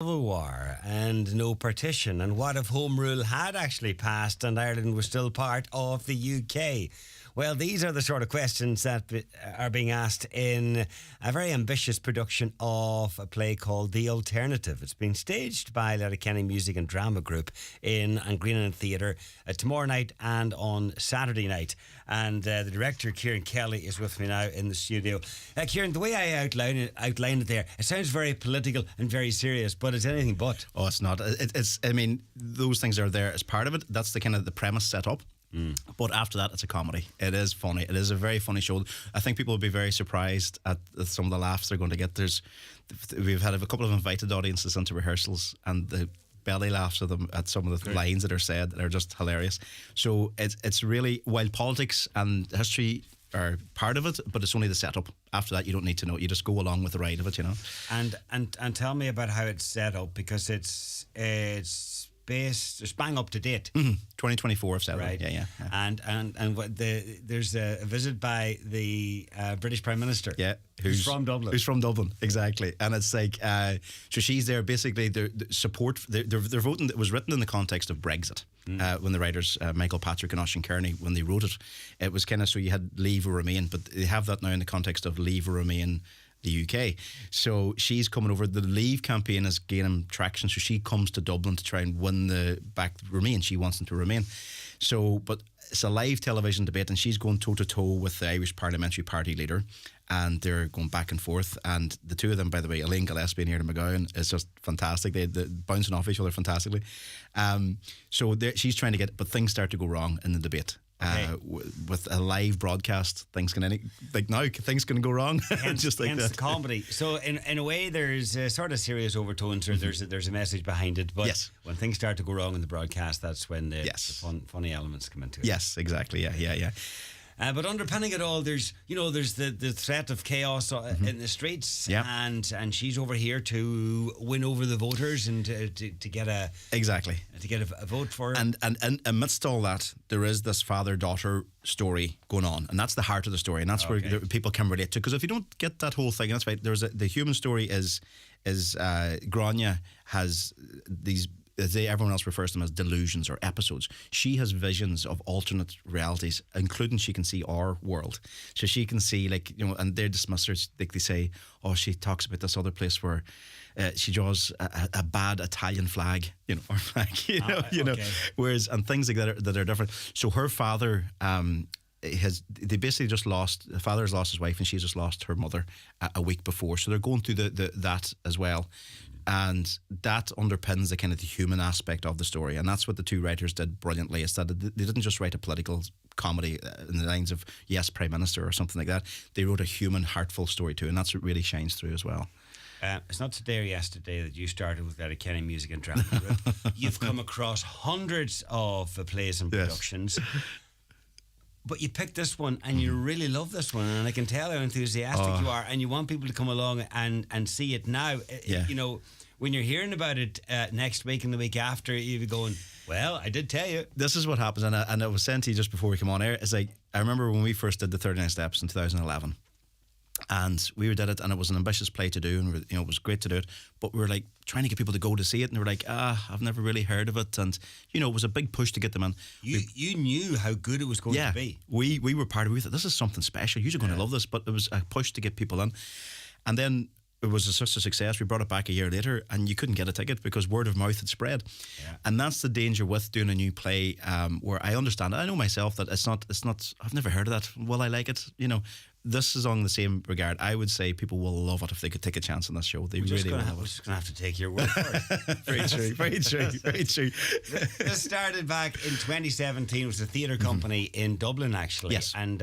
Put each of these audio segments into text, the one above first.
Civil War and no partition, and what if Home Rule had actually passed and Ireland was still part of the UK? Well, these are the sort of questions that are being asked in a very ambitious production of a play called The Alternative. It's been staged by Letterkenny Music and Drama Group in Greenland Theatre tomorrow night and on Saturday night. And the director, Kieran Kelly, is with me now in the studio. Kieran, the way I outlined it there, it sounds very political and very serious, but it's anything but. Oh, it's not. It's. I mean, those things are there as part of it. That's the kind of the premise set up. But after that, it's a comedy. It is funny. It is a very funny show. I think people will be very surprised at some of the laughs they're going to get. We've had a couple of invited audiences into rehearsals, and the belly laughs of them at some of the lines that are said are just hilarious. So it's really, while politics and history are part of it, but it's only the setup. After that, you don't need to know. You just go along with the ride of it, you know. And tell me about how it's set up, because it's based, it's bang up to date. 2024 of set, right? Yeah. And there's a visit by the British Prime Minister. Yeah, who's from Dublin. Who's from Dublin, exactly. And it's like, so she's there. Basically, the support. They're voting. It was written in the context of Brexit. When the writers Michael Patrick and Oisin Kearney, when they wrote it, it was kind of, so you had Leave or Remain, but they have that now in the context of Leave or Remain the UK. So she's coming over. The Leave campaign is gaining traction, so she comes to Dublin to try and win back Remain. She wants them to remain. So, but it's a live television debate, and she's going toe to toe with the Irish Parliamentary Party leader, and they're going back and forth. And the two of them, by the way, Elaine Gillespie and Aidan McGowan, is just fantastic. They're bouncing off each other fantastically. So she's trying to but things start to go wrong in the debate. Okay. With a live broadcast, things can go wrong. Hence, just like that. The comedy. So in a way, there's a sort of serious overtones, or there's a message behind it. But when things start to go wrong in the broadcast, that's when the funny elements come into it. Yes, exactly. Yeah. But underpinning it all, there's the threat of chaos in the streets, and she's over here to win over the voters and to get a vote for her. And amidst all that, there is this father-daughter story going on, and that's the heart of the story, and that's where people can relate to. Because if you don't get that whole thing, that's right. The human story is Grania has these. Everyone else refers to them as delusions or episodes. She has visions of alternate realities, including she can see our world. So she can see, and they're dismissers. They say, oh, she talks about this other place where she draws a bad Italian flag, or flag, whereas, and things like that are different. So her father, they basically just lost. The father has lost his wife, and she's just lost her mother a week before. So they're going through that as well. And that underpins the kind of the human aspect of the story. And that's what the two writers did brilliantly, is that they didn't just write a political comedy in the lines of, yes, Prime Minister or something like that. They wrote a human, heartful story too. And that's what really shines through as well. It's not today or yesterday that you started with Letterkenny Music and Drama Group. You've come across hundreds of plays and productions. But you picked this one, and you really love this one, and I can tell how enthusiastic you are, and you want people to come along and see it now. When you're hearing about it next week and the week after, you'll be going, well, I did tell you. This is what happens, and I was saying to you just before we come on air, it's like, I remember when we first did the 39 Steps in 2011, and we did it, and it was an ambitious play to do, and it was great to do it, but we were like trying to get people to go to see it, and they were like, I've never really heard of it, and it was a big push to get them in. You knew how good it was going to be. We were part of it. We thought, this is something special, you're going to love this, but it was a push to get people in. And then it was such a success, we brought it back a year later, and you couldn't get a ticket because word of mouth had spread. And that's the danger with doing a new play, where I understand, I know myself that it's not, I've never heard of that, will I like it? This is on the same regard. I would say people will love it if they could take a chance on this show. They really will love it. We're just going to have to take your word for it. Very true. This started back in 2017. It was a theatre company in Dublin, actually. Yes. And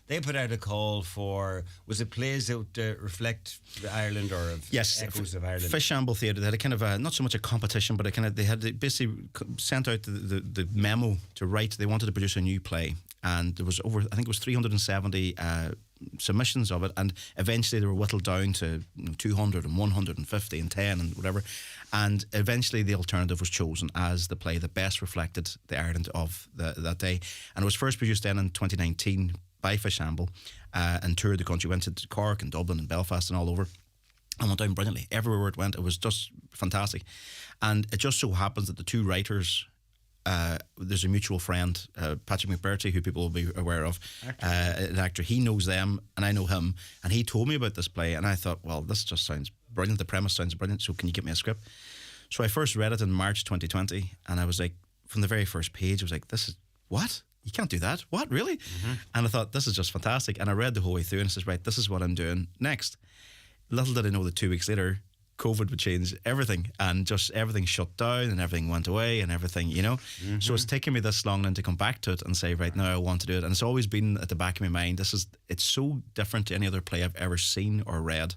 they put out a call for, was it plays that reflect Ireland or echoes of Ireland? Fishamble Theatre. They had a kind of not so much a competition, but they basically sent out the memo to write. They wanted to produce a new play. And there was I think it was 370 submissions of it, and eventually they were whittled down to 200 and 150 and 10 and whatever, and eventually The Alternative was chosen as the play that best reflected the Ireland of that day, and it was first produced then in 2019 by Fishamble, and toured the country, went to Cork and Dublin and Belfast and all over. and went down brilliantly. Everywhere it went, it was just fantastic. And it just so happens that the two writers, there's a mutual friend, Patrick McBurty, who people will be aware of, an actor. He knows them, and I know him. And he told me about this play, and I thought, well, this just sounds brilliant. The premise sounds brilliant. So can you get me a script? So I first read it in March 2020, and I was like, from the very first page, I was like, this is what? You can't do that. What, really? And I thought, this is just fantastic. And I read the whole way through, and I says, right, this is what I'm doing next. Little did I know that 2 weeks later, COVID would change everything, and just everything shut down and everything went away and everything, you know. So it's taken me this long then to come back to it and say, right, now I want to do it. And it's always been at the back of my mind, it's so different to any other play I've ever seen or read,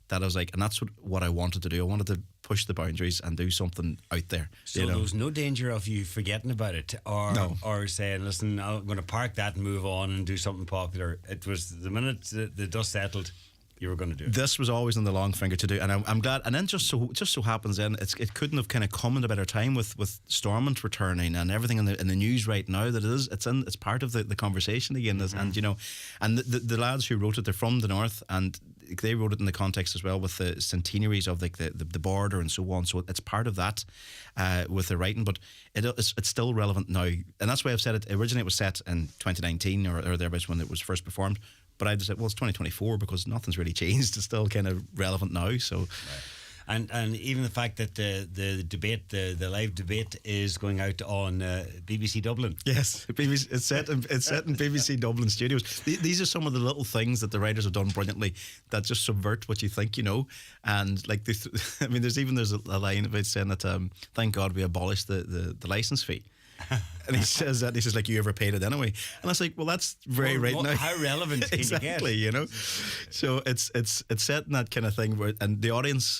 that I was like, and that's what I wanted to do. I wanted to push the boundaries and do something out there. So there was no danger of you forgetting about it, or saying, listen, I'm going to park that and move on and do something popular. It was the minute the dust settled, you were going to do it. This was always on the long finger to do, and I'm glad. And then just so happens, then it couldn't have kind of come at a better time with Stormont returning and everything in the news right now, that it's part of the conversation again. And you know, and the lads who wrote it, they're from the north, and they wrote it in the context as well with the centenaries of like the border and so on. So it's part of that with the writing, but it's still relevant now, and that's why I've said it. Originally, it was set in 2019 or thereabouts when it was first performed. But I just said, well, it's 2024 because nothing's really changed. It's still kind of relevant now. So, right. And even the fact that the debate, the live debate, is going out on BBC Dublin. Yes, it's set in BBC Dublin studios. These are some of the little things that the writers have done brilliantly that just subvert what you think you know. And like, I mean, there's a line about saying that thank God we abolished the licence fee. And he says that, he says, like, you ever paid it anyway? And I was like, well, that's very right now. How relevant can exactly, you know. So it's set in that kind of thing where, and the audience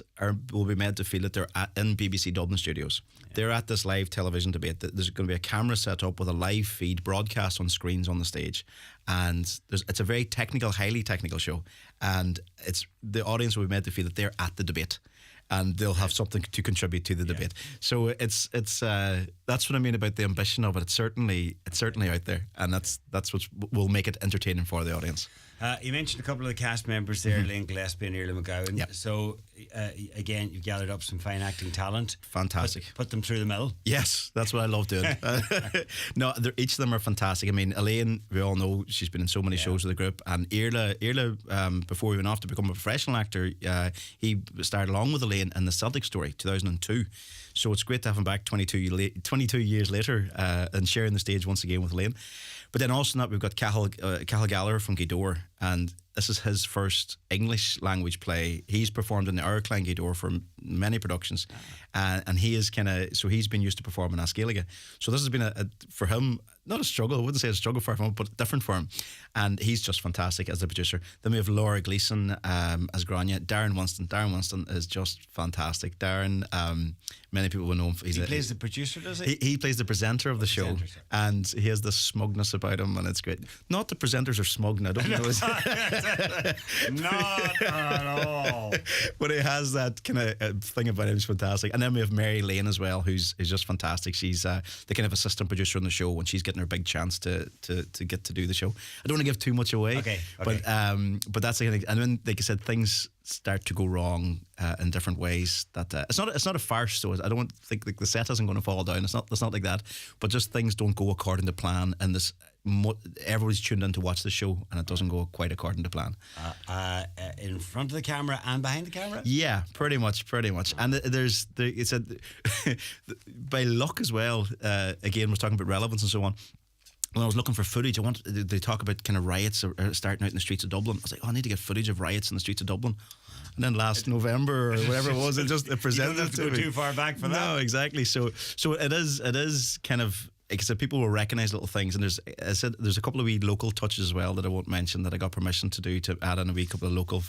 will be made to feel that they're in BBC Dublin studios. Yeah. They're at this live television debate. There's going to be a camera set up with a live feed broadcast on screens on the stage, and it's a very technical, highly technical show, and the audience will be made to feel that they're at the debate, and they'll have something to contribute to the debate. So it's that's what I mean about the ambition of it. It's certainly out there, and that's what will make it entertaining for the audience. You mentioned a couple of the cast members there, Lane Gillespie and Iarla McGowan. Yep. So again, you've gathered up some fine acting talent. Fantastic. Put them through the mill. Yes, that's what I love doing. No, each of them are fantastic. I mean, Elaine, we all know she's been in so many shows with the group, and Iarla, before he went off to become a professional actor, he started along with Elaine in The Celtic Story, 2002. So it's great to have him back 22 years later and sharing the stage once again with Elaine. But then also that we've got Cathal Gallagher from Gweedore, and this is his first English language play. He's performed in the Airclan Gweedore for many productions, and he is so he's been used to performing as Gaeilge. So this has been for him, not a struggle. I wouldn't say a struggle for him, but different for him. And he's just fantastic as the producer. Then we have Laura Gleeson as Grania. Darren Winston is just fantastic. Darren, many people will know him. He plays the producer, does he? He plays the presenter of the show, and he has this smugness about him, and it's great. Not that presenters are smug, I don't know. Not at all. But he has that kind of thing about him. He's fantastic. And then we have Mary Lane as well, who's just fantastic. She's the kind of assistant producer on the show when she's getting her big chance to get to do the show. I don't want to give too much away. Okay. But that's the kind of thing. And then, like I said, things start to go wrong in different ways. That it's not a farce. So I don't think like the set isn't going to fall down. It's not like that. But just things don't go according to plan, and this everybody's tuned in to watch the show, and it doesn't go quite according to plan. In front of the camera and behind the camera. Yeah, pretty much. And it's by luck as well. Again, we're talking about relevance and so on. When I was looking for footage, they talk about kind of riots starting out in the streets of Dublin. I was like, I need to get footage of riots in the streets of Dublin. And then last November or whatever it was, it presented. You don't have to go too far back for that. No, exactly. So it is kind of. Like I said, people will recognise little things, and there's a couple of wee local touches as well that I won't mention that I got permission to do, to add in a wee couple of local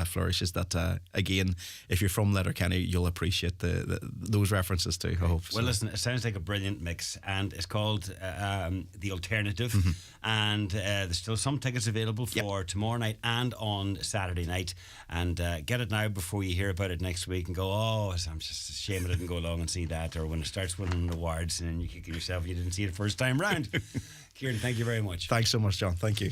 flourishes that again, if you're from Letterkenny, you'll appreciate those references too. I hope. Well, listen, it sounds like a brilliant mix, and it's called The Alternative, and there's still some tickets available for tomorrow night and on Saturday night, and get it now before you hear about it next week and go, oh, I'm just ashamed I didn't go along and see that, or when it starts winning awards and you kick yourself, you didn't see it first time round. Kieran, thank you very much. Thanks so much, John. Thank you.